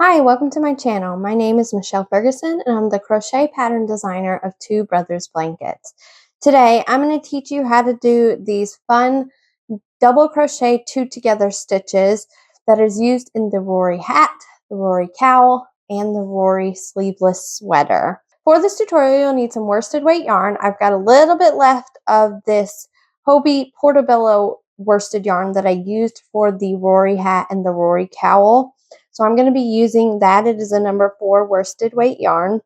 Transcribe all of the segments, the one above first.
Hi, welcome to my channel. My name is Michelle Ferguson and I'm the crochet pattern designer of Two Brothers Blankets. Today I'm going to teach you how to do these fun double crochet two together stitches that is used in the Rory hat, the Rory cowl, and the Rory sleeveless sweater. For this tutorial you'll need some worsted weight yarn. I've got a little bit left of this Hobie Portobello worsted yarn that I used for the Rory hat and the Rory cowl. So I'm going to be using that. It is a number 4 worsted weight yarn.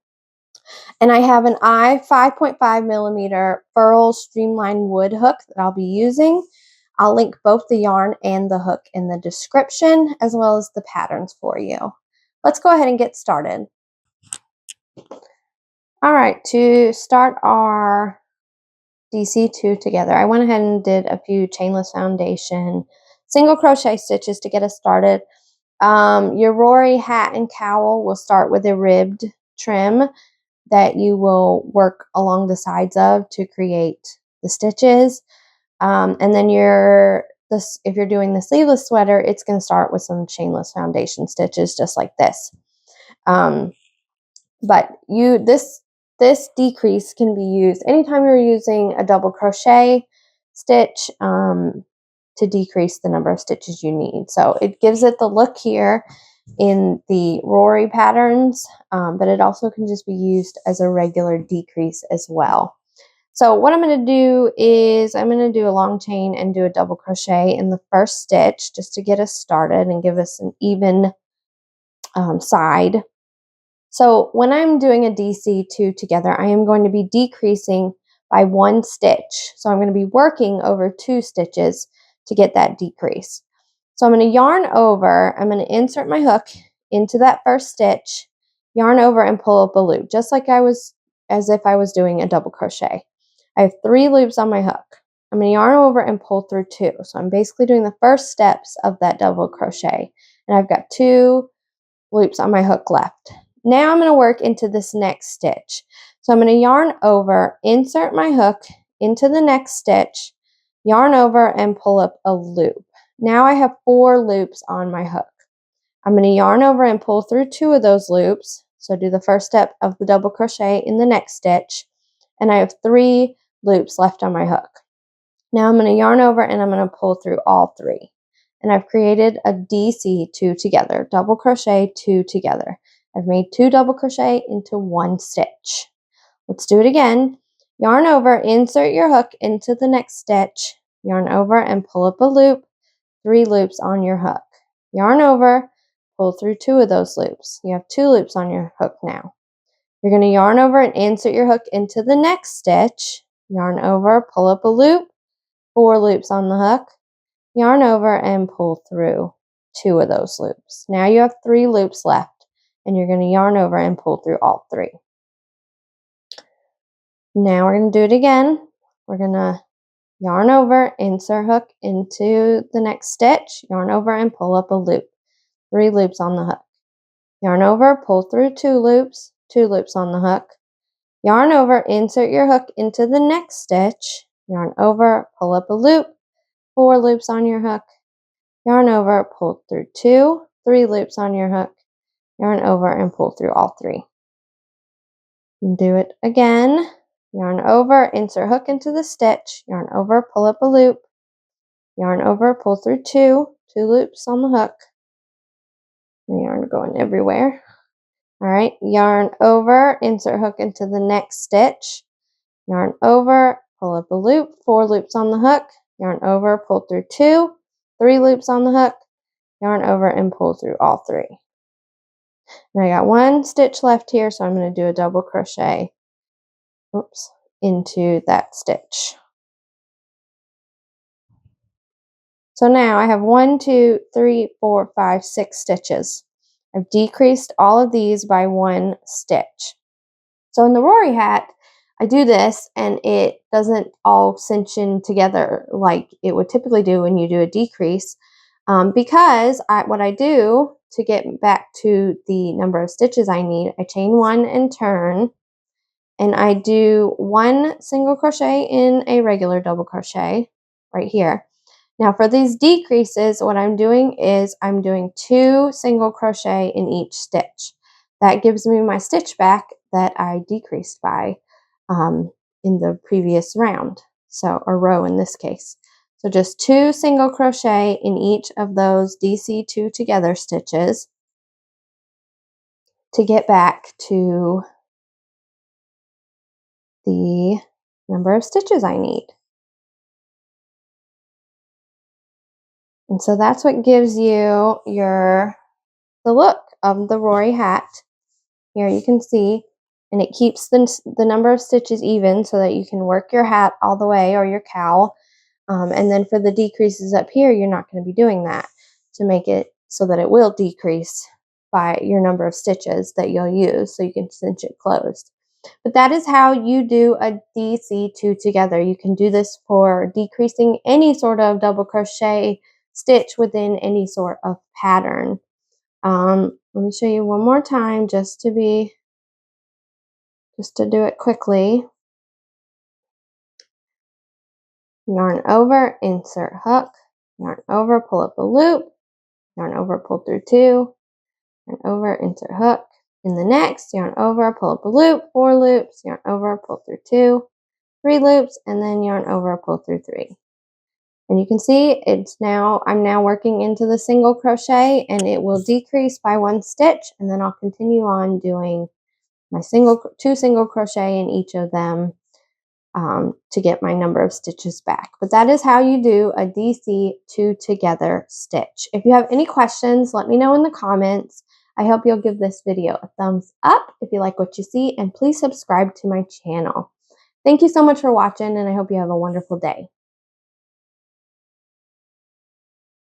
And I have an I 5.5 millimeter furl streamlined wood hook that I'll be using. I'll link both the yarn and the hook in the description, as well as the patterns for you. Let's go ahead and get started. All right, to start our DC2 together, I went ahead and did a few chainless foundation single crochet stitches to get us started. Your Rory hat and cowl will start with a ribbed trim that you will work along the sides of to create the stitches. And then if you're doing the sleeveless sweater, it's going to start with some chainless foundation stitches just like this. But this decrease can be used anytime you're using a double crochet stitch to decrease the number of stitches you need. So it gives it the look here in the Rory patterns, but it also can just be used as a regular decrease as well. So what I'm going to do is I'm going to do a long chain and do a double crochet in the first stitch just to get us started and give us an even side. So when I'm doing a DC2 together, I am going to be decreasing by 1 stitch. So I'm going to be working over 2 stitches to get that decrease. So I'm going to yarn over, I'm going to insert my hook into that first stitch, yarn over and pull up a loop, just like as if I was doing a double crochet. I have 3 loops on my hook. I'm going to yarn over and pull through 2. So I'm basically doing the first steps of that double crochet. And I've got 2 loops on my hook left. Now I'm going to work into this next stitch. So I'm going to yarn over, insert my hook into the next stitch, yarn over and pull up a loop. Now I have 4 loops on my hook. I'm going to yarn over and pull through 2 of those loops. So do the first step of the double crochet in the next stitch. And I have 3 loops left on my hook. Now I'm going to yarn over and I'm going to pull through all 3. And I've created a DC2 together, double crochet 2 together. I've made 2 double crochet into 1 stitch. Let's do it again. Yarn over, insert your hook into the next stitch, yarn over and pull up a loop, 3 loops on your hook. Yarn over, pull through 2 of those loops. You have 2 loops on your hook now. You're going to yarn over and insert your hook into the next stitch, yarn over, pull up a loop, 4 loops on the hook, yarn over and pull through 2 of those loops. Now you have 3 loops left and you're going to yarn over and pull through all 3. Now we're going to do it again. We're going to yarn over, insert hook into the next stitch, yarn over and pull up a loop, 3 loops on the hook. Yarn over, pull through 2 loops, 2 loops on the hook. Yarn over, insert your hook into the next stitch, yarn over, pull up a loop, 4 loops on your hook. Yarn over, pull through 2, 3 loops on your hook. Yarn over and pull through all 3. And do it again. Yarn over, insert hook into the stitch, yarn over, pull up a loop, yarn over, pull through 2 loops on the hook. The yarn going everywhere. All right, yarn over, insert hook into the next stitch, yarn over, pull up a loop, 4 loops on the hook, yarn over, pull through 2, 3 loops on the hook, yarn over and pull through all 3. And I got 1 stitch left here, so I'm going to do a double crochet into that stitch. So now I have 1, 2, 3, 4, 5, 6 stitches. I've decreased all of these by 1 stitch. So in the Rory hat, I do this and it doesn't all cinch in together like it would typically do when you do a decrease, because what I do to get back to the number of stitches I need, I chain 1 and turn, and I do 1 single crochet in a regular double crochet right here. Now for these decreases, what I'm doing is I'm doing 2 single crochet in each stitch. That gives me my stitch back that I decreased by in the previous round, so or row in this case. So just 2 single crochet in each of those DC2 together stitches to get back to the number of stitches I need. And so that's what gives you the look of the Rory hat. Here you can see, and it keeps the number of stitches even so that you can work your hat all the way or your cowl. And then for the decreases up here, you're not going to be doing that to make it so that it will decrease by your number of stitches that you'll use so you can cinch it closed. But that is how you do a DC2 together. You can do this for decreasing any sort of double crochet stitch within any sort of pattern. Let me show you one more time just to do it quickly. Yarn over, insert hook, yarn over, pull up a loop, yarn over, pull through 2, yarn over, insert hook. In the next, yarn over, pull up a loop, 4 loops, yarn over, pull through 2, 3 loops, and then yarn over, pull through 3. And you can see I'm now working into the single crochet, and it will decrease by 1 stitch, and then I'll continue on doing my 2 single crochet in each of them to get my number of stitches back. But that is how you do a DC2 together stitch. If you have any questions, let me know in the comments. I hope you'll give this video a thumbs up if you like what you see, and please subscribe to my channel. Thank you so much for watching, and I hope you have a wonderful day.